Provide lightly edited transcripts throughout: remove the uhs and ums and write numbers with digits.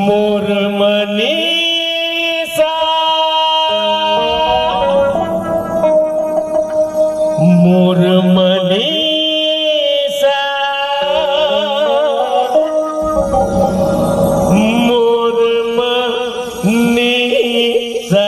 मोर मनीषा मोर मनीषा मोर मनीषा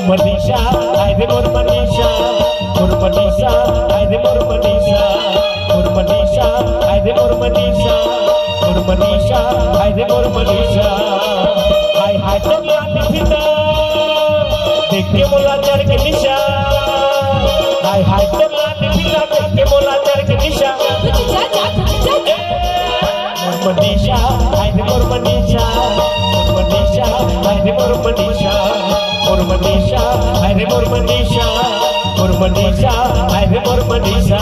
मनीषा आए रे मोर मनीषा मोर मनीषा आए रे मोर मनीषा मोर मनीषा आए रे मोर मनीषा मोर मनीषा आए रे मोर मनीषा हाय हाय तो लाली फिदा देख के मोला चढ़ के निशा हाय हाय तो लाली फिदा देख के मोला चढ़ के निशा मोर मनीषा आए रे मोर मनीषा मोर मनीषा आए रे मोर मनीषा मोर मनीषा आए रे मोर मनीषा मोर मनीषा आए रे मोर मनीषा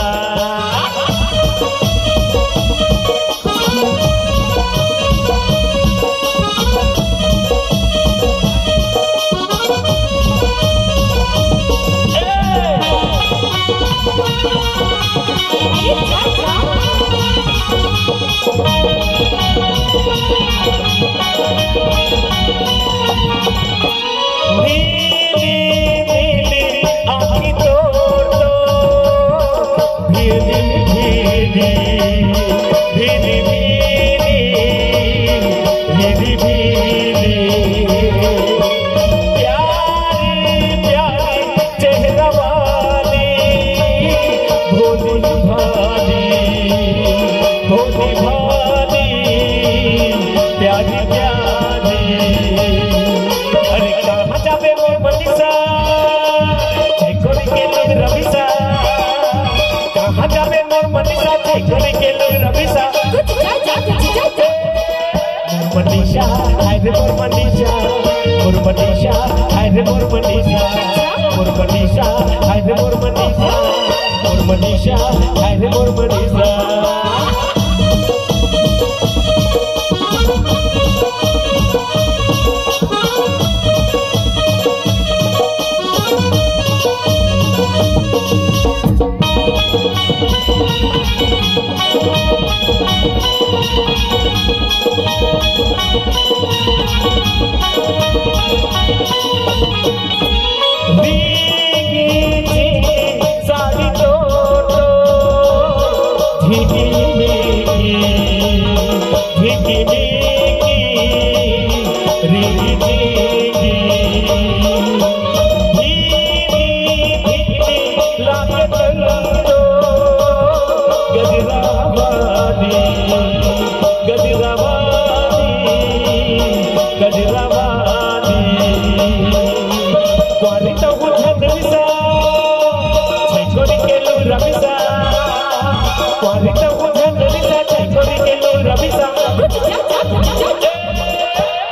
मनीषा आए रे मोर मनीषा मोर मनीषा आए रे मोर मनीषा मोर मनीषा आए रे मोर मनीषा मोर मनीषा आए रे मोर मनीषा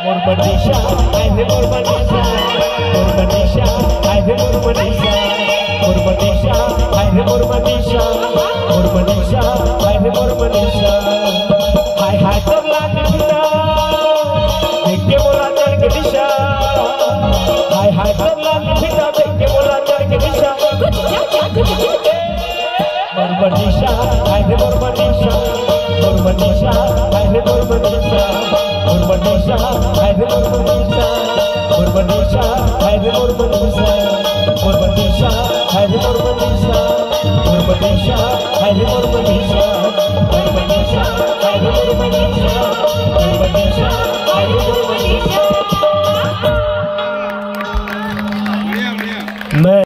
मोर मनीषा आए रे मोर मनीषा मोर मनीषा आए रे मोर मनीषा मोर मनीषा आए रे मोर मनीषा मोर मनीषा आए रे मोर मनीषा हाय हाय तो लाली फिदा देख के मोला चढ़ के निशा हाय हाय तो लाली फिदा देख के मोला चढ़ के निशा मोर मनीषा आए रे मोर मनीषा मोर मनीषा आए रे मोर मनीषा मोर मनीषा आए रे मोर मनीषा मोर मनीषा आए रे मोर मनीषा मोर मनीषा आए रे मोर मनीषा मोर मनीषा आए रे मोर